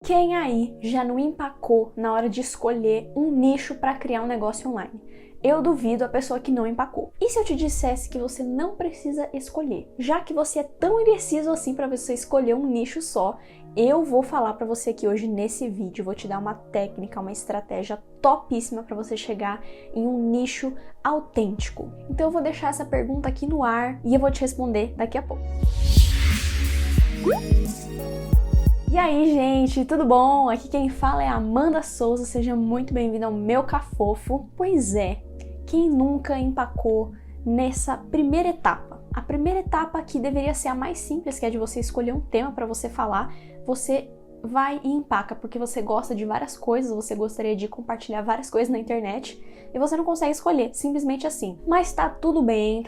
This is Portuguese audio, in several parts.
Quem aí já não empacou na hora de escolher um nicho para criar um negócio online? Eu duvido a pessoa que não empacou. E se eu te dissesse que você não precisa escolher? Já que você é tão indeciso assim para você escolher um nicho só, eu vou falar para você aqui hoje nesse vídeo, vou te dar uma técnica, uma estratégia topíssima para você chegar em um nicho autêntico. Então eu vou deixar essa pergunta aqui no ar e eu vou te responder daqui a pouco. E aí, gente, tudo bom? Aqui quem fala é a Amanda Souza, seja muito bem-vindo ao meu Cafofo. Pois é, quem nunca empacou nessa primeira etapa? A primeira etapa que deveria ser a mais simples, que é de você escolher um tema para você falar, você vai e empaca, porque você gosta de várias coisas, você gostaria de compartilhar várias coisas na internet e você não consegue escolher, simplesmente assim. Mas tá tudo bem,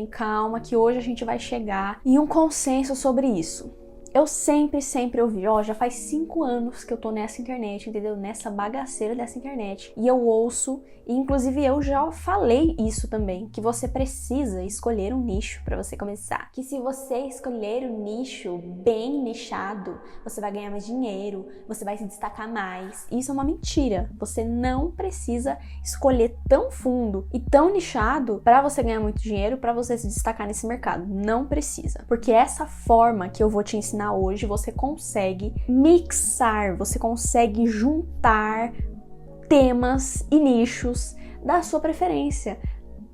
calma, que hoje a gente vai chegar em um consenso sobre isso. Eu sempre ouvi, já faz 5 anos que eu tô nessa internet, entendeu? Nessa bagaceira dessa internet. E eu ouço, e inclusive eu já falei isso também, que você precisa escolher um nicho pra você começar. Que se você escolher um nicho bem nichado, você vai ganhar mais dinheiro, você vai se destacar mais. Isso é uma mentira. Você não precisa escolher tão fundo e tão nichado pra você ganhar muito dinheiro, pra você se destacar nesse mercado. Não precisa. Porque essa forma que eu vou te ensinar hoje, você consegue mixar, você consegue juntar temas e nichos da sua preferência.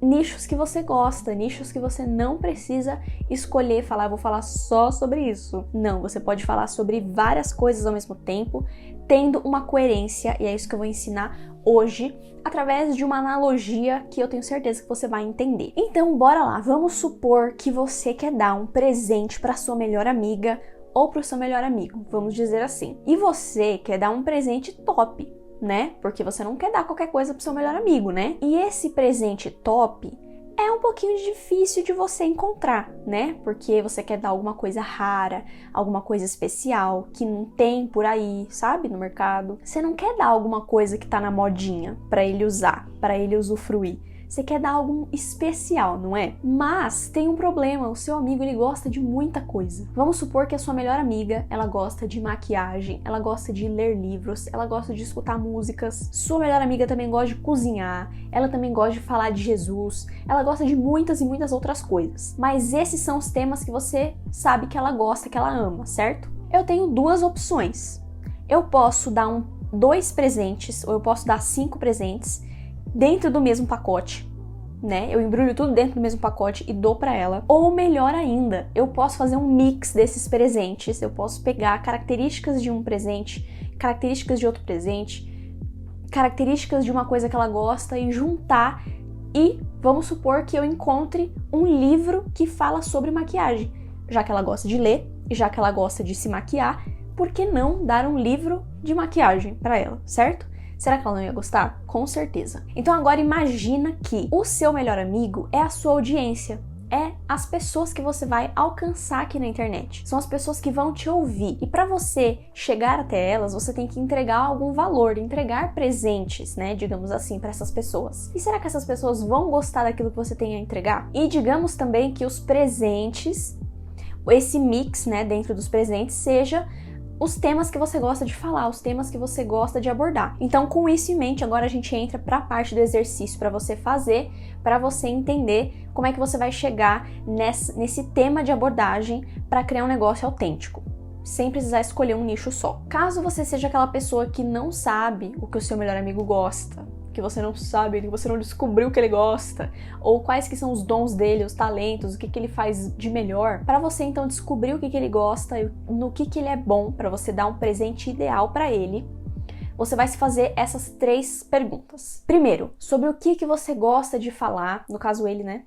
Nichos que você gosta, nichos que você não precisa escolher falar, vou falar só sobre isso. Não, você pode falar sobre várias coisas ao mesmo tempo, tendo uma coerência, e é isso que eu vou ensinar hoje, através de uma analogia que eu tenho certeza que você vai entender. Então, bora lá, vamos supor que você quer dar um presente para sua melhor amiga ou para o seu melhor amigo, vamos dizer assim. E você quer dar um presente top, né? Porque você não quer dar qualquer coisa pro seu melhor amigo, né? E esse presente top é um pouquinho difícil de você encontrar, né? Porque você quer dar alguma coisa rara, alguma coisa especial que não tem por aí, sabe? No mercado. Você não quer dar alguma coisa que tá na modinha pra ele usar, pra ele usufruir. Você quer dar algo especial, não é? Mas tem um problema, o seu amigo ele gosta de muita coisa. Vamos supor que a sua melhor amiga, ela gosta de maquiagem, ela gosta de ler livros, ela gosta de escutar músicas. Sua melhor amiga também gosta de cozinhar, ela também gosta de falar de Jesus, ela gosta de muitas e muitas outras coisas. Mas esses são os temas que você sabe que ela gosta, que ela ama, certo? Eu tenho duas opções. Eu posso dar 2 presentes, ou eu posso dar 5 presentes, dentro do mesmo pacote, né? Eu embrulho tudo dentro do mesmo pacote e dou pra ela. Ou melhor ainda, eu posso fazer um mix desses presentes. Eu posso pegar características de um presente, características de outro presente, características de uma coisa que ela gosta e juntar. E vamos supor que eu encontre um livro que fala sobre maquiagem. Já que ela gosta de ler e já que ela gosta de se maquiar, por que não dar um livro de maquiagem pra ela, certo? Será que ela não ia gostar? Com certeza. Então agora imagina que o seu melhor amigo é a sua audiência. É as pessoas que você vai alcançar aqui na internet. São as pessoas que vão te ouvir. E para você chegar até elas, você tem que entregar algum valor, entregar presentes, né, digamos assim, para essas pessoas. E será que essas pessoas vão gostar daquilo que você tem a entregar? E digamos também que os presentes, esse mix, né, dentro dos presentes, seja os temas que você gosta de falar, os temas que você gosta de abordar. Então, com isso em mente, agora a gente entra para a parte do exercício para você fazer, para você entender como é que você vai chegar nesse tema de abordagem para criar um negócio autêntico, sem precisar escolher um nicho só. Caso você seja aquela pessoa que não sabe o que o seu melhor amigo gosta, que você não sabe, que você não descobriu o que ele gosta, ou quais que são os dons dele, os talentos, o que ele faz de melhor, para você então descobrir o que ele gosta, no que ele é bom, para você dar um presente ideal para ele, você vai se fazer essas 3 perguntas. Primeiro, sobre o que você gosta de falar, no caso ele, né?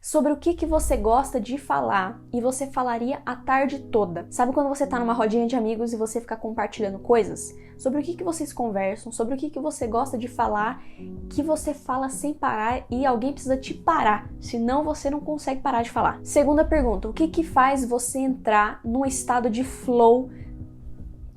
Sobre o que você gosta de falar e você falaria a tarde toda. Sabe quando você tá numa rodinha de amigos e você fica compartilhando coisas? Sobre o que vocês conversam, sobre o que você gosta de falar, que você fala sem parar e alguém precisa te parar, senão você não consegue parar de falar. Segunda pergunta, o que faz você entrar num estado de flow,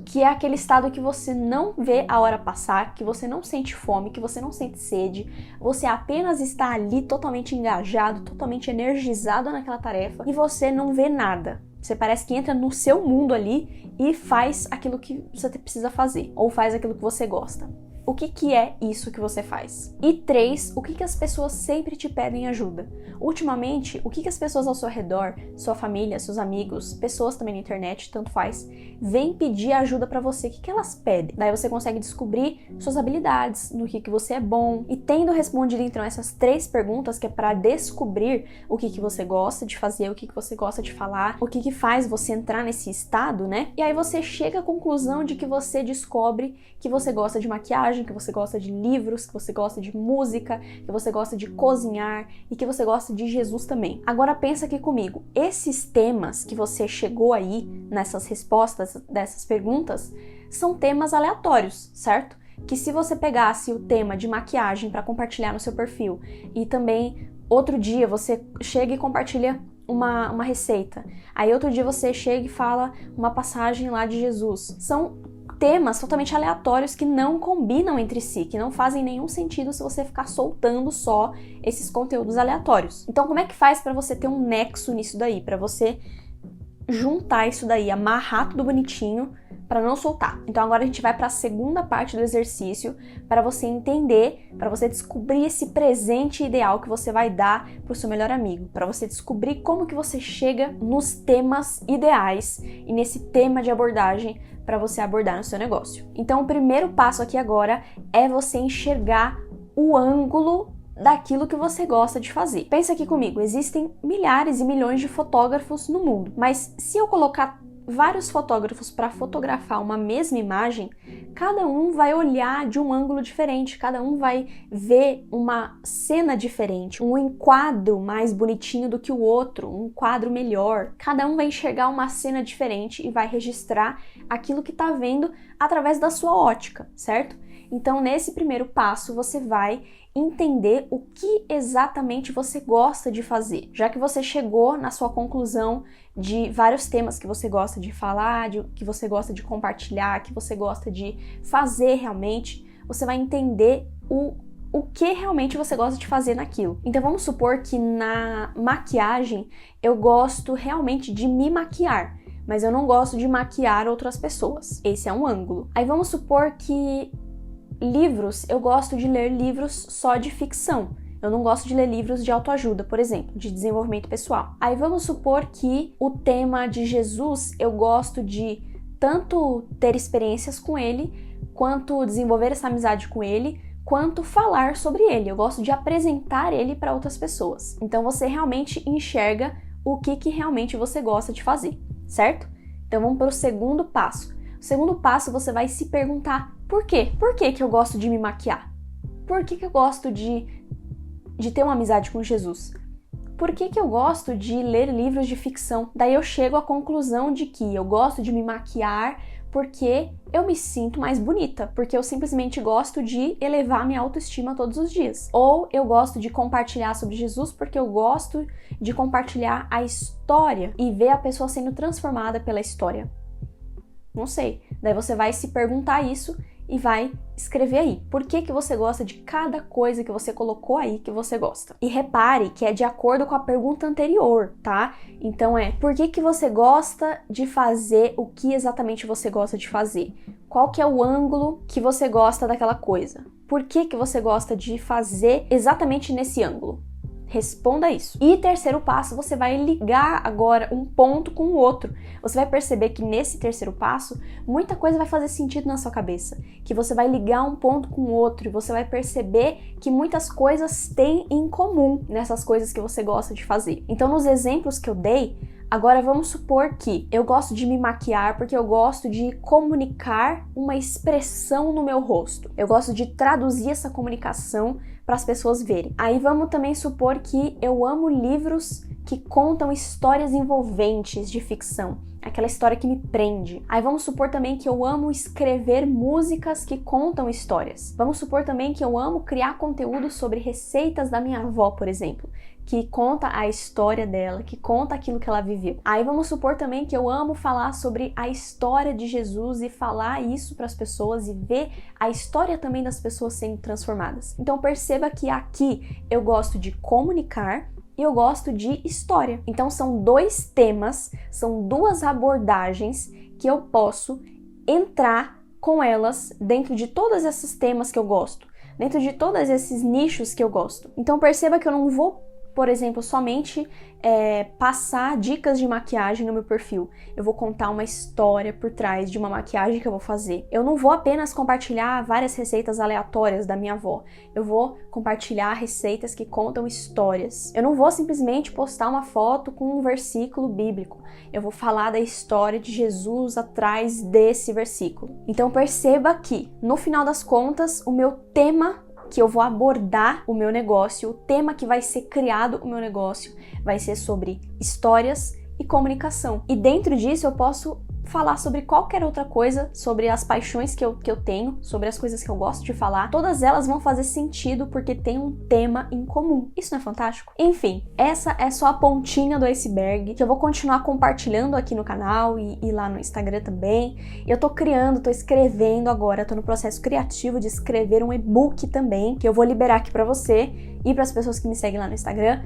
que é aquele estado que você não vê a hora passar, que você não sente fome, que você não sente sede, você apenas está ali totalmente engajado, totalmente energizado naquela tarefa e você não vê nada. Você parece que entra no seu mundo ali e faz aquilo que você precisa fazer, ou faz aquilo que você gosta. O que é isso que você faz? E 3, o que as pessoas sempre te pedem ajuda? Ultimamente, o que as pessoas ao seu redor, sua família, seus amigos, pessoas também na internet, tanto faz, vêm pedir ajuda pra você? O que elas pedem? Daí você consegue descobrir suas habilidades, no que você é bom. E tendo respondido então essas 3 perguntas, que é pra descobrir o que você gosta de fazer, o que você gosta de falar, o que faz você entrar nesse estado, né? E aí você chega à conclusão de que você descobre que você gosta de maquiagem, que você gosta de livros, que você gosta de música, que você gosta de cozinhar e que você gosta de Jesus também. Agora pensa aqui comigo, esses temas que você chegou aí nessas respostas dessas perguntas são temas aleatórios, certo? Que se você pegasse o tema de maquiagem para compartilhar no seu perfil e também outro dia você chega e compartilha uma receita, aí outro dia você chega e fala uma passagem lá de Jesus, são temas totalmente aleatórios que não combinam entre si, que não fazem nenhum sentido se você ficar soltando só esses conteúdos aleatórios. Então, como é que faz para você ter um nexo nisso daí, para você juntar isso daí, amarrar tudo bonitinho para não soltar? Então, agora a gente vai para a segunda parte do exercício para você entender, para você descobrir esse presente ideal que você vai dar para o seu melhor amigo, para você descobrir como que você chega nos temas ideais e nesse tema de abordagem para você abordar no seu negócio. Então, o primeiro passo aqui agora é você enxergar o ângulo daquilo que você gosta de fazer. Pensa aqui comigo, existem milhares e milhões de fotógrafos no mundo, mas se eu colocar vários fotógrafos para fotografar uma mesma imagem, cada um vai olhar de um ângulo diferente, cada um vai ver uma cena diferente, um enquadro mais bonitinho do que o outro, um quadro melhor. Cada um vai enxergar uma cena diferente e vai registrar aquilo que está vendo através da sua ótica, certo? Então, nesse primeiro passo, você vai entender o que exatamente você gosta de fazer. Já que você chegou na sua conclusão de vários temas que você gosta de falar, que você gosta de compartilhar, que você gosta de fazer realmente, você vai entender o que realmente você gosta de fazer naquilo. Então vamos supor que na maquiagem eu gosto realmente de me maquiar, mas eu não gosto de maquiar outras pessoas. Esse é um ângulo. Aí vamos supor que livros, eu gosto de ler livros só de ficção. Eu não gosto de ler livros de autoajuda, por exemplo, de desenvolvimento pessoal. Aí vamos supor que o tema de Jesus, eu gosto de tanto ter experiências com ele, quanto desenvolver essa amizade com ele, quanto falar sobre ele. Eu gosto de apresentar ele para outras pessoas. Então você realmente enxerga o que realmente você gosta de fazer, certo? Então vamos para o segundo passo. O segundo passo, você vai se perguntar por quê? Por que eu gosto de me maquiar? Por que eu gosto de ter uma amizade com Jesus? Por que eu gosto de ler livros de ficção? Daí eu chego à conclusão de que eu gosto de me maquiar porque eu me sinto mais bonita, porque eu simplesmente gosto de elevar minha autoestima todos os dias. Ou eu gosto de compartilhar sobre Jesus porque eu gosto de compartilhar a história e ver a pessoa sendo transformada pela história. Não sei. Daí você vai se perguntar isso e vai escrever aí. Por que você gosta de cada coisa que você colocou aí que você gosta? E repare que é de acordo com a pergunta anterior, tá? Então por que você gosta de fazer o que exatamente você gosta de fazer? Qual que é o ângulo que você gosta daquela coisa? Por que você gosta de fazer exatamente nesse ângulo? Responda isso. E terceiro passo, você vai ligar agora um ponto com o outro. Você vai perceber que nesse terceiro passo, muita coisa vai fazer sentido na sua cabeça. Que você vai ligar um ponto com o outro e você vai perceber que muitas coisas têm em comum nessas coisas que você gosta de fazer. Então, nos exemplos que eu dei, agora vamos supor que eu gosto de me maquiar porque eu gosto de comunicar uma expressão no meu rosto. Eu gosto de traduzir essa comunicação para as pessoas verem. Aí vamos também supor que eu amo livros que contam histórias envolventes de ficção, aquela história que me prende. Aí vamos supor também que eu amo escrever músicas que contam histórias. Vamos supor também que eu amo criar conteúdo sobre receitas da minha avó, por exemplo, que conta a história dela, que conta aquilo que ela viveu. Aí vamos supor também que eu amo falar sobre a história de Jesus e falar isso para as pessoas e ver a história também das pessoas sendo transformadas. Então perceba que aqui eu gosto de comunicar e eu gosto de história. Então são dois temas, são duas abordagens que eu posso entrar com elas dentro de todos esses temas que eu gosto, dentro de todos esses nichos que eu gosto. Então perceba que eu não vou, por exemplo, somente passar dicas de maquiagem no meu perfil. Eu vou contar uma história por trás de uma maquiagem que eu vou fazer. Eu não vou apenas compartilhar várias receitas aleatórias da minha avó. Eu vou compartilhar receitas que contam histórias. Eu não vou simplesmente postar uma foto com um versículo bíblico. Eu vou falar da história de Jesus atrás desse versículo. Então perceba que, no final das contas, o meu tema que eu vou abordar o meu negócio, o tema que vai ser criado o meu negócio, vai ser sobre histórias e comunicação. E dentro disso eu posso falar sobre qualquer outra coisa, sobre as paixões que eu tenho, sobre as coisas que eu gosto de falar. Todas elas vão fazer sentido porque tem um tema em comum. Isso não é fantástico? Enfim, essa é só a pontinha do iceberg, que eu vou continuar compartilhando aqui no canal e lá no Instagram também. Eu tô escrevendo agora, tô no processo criativo de escrever um e-book também, que eu vou liberar aqui pra você e para as pessoas que me seguem lá no Instagram.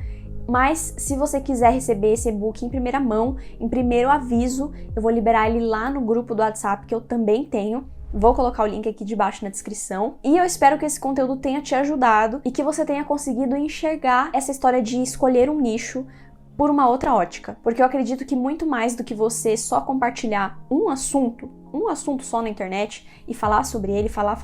Mas se você quiser receber esse e-book em primeira mão, em primeiro aviso, eu vou liberar ele lá no grupo do WhatsApp que eu também tenho. Vou colocar o link aqui debaixo na descrição. E eu espero que esse conteúdo tenha te ajudado e que você tenha conseguido enxergar essa história de escolher um nicho por uma outra ótica. Porque eu acredito que muito mais do que você só compartilhar um assunto só na internet e falar sobre ele, falar,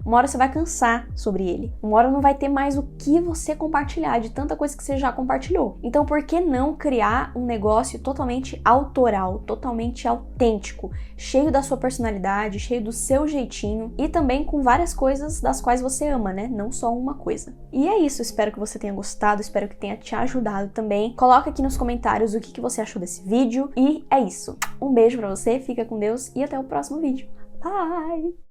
uma hora você vai cansar sobre ele. Uma hora não vai ter mais o que você compartilhar de tanta coisa que você já compartilhou. Então por que não criar um negócio totalmente autoral, totalmente autêntico, cheio da sua personalidade, cheio do seu jeitinho e também com várias coisas das quais você ama, né? Não só uma coisa. E é isso, espero que você tenha gostado, espero que tenha te ajudado também. Coloca aqui nos comentários o que você achou desse vídeo e é isso. Um beijo pra você, fica com Deus e até o próximo vídeo. Bye!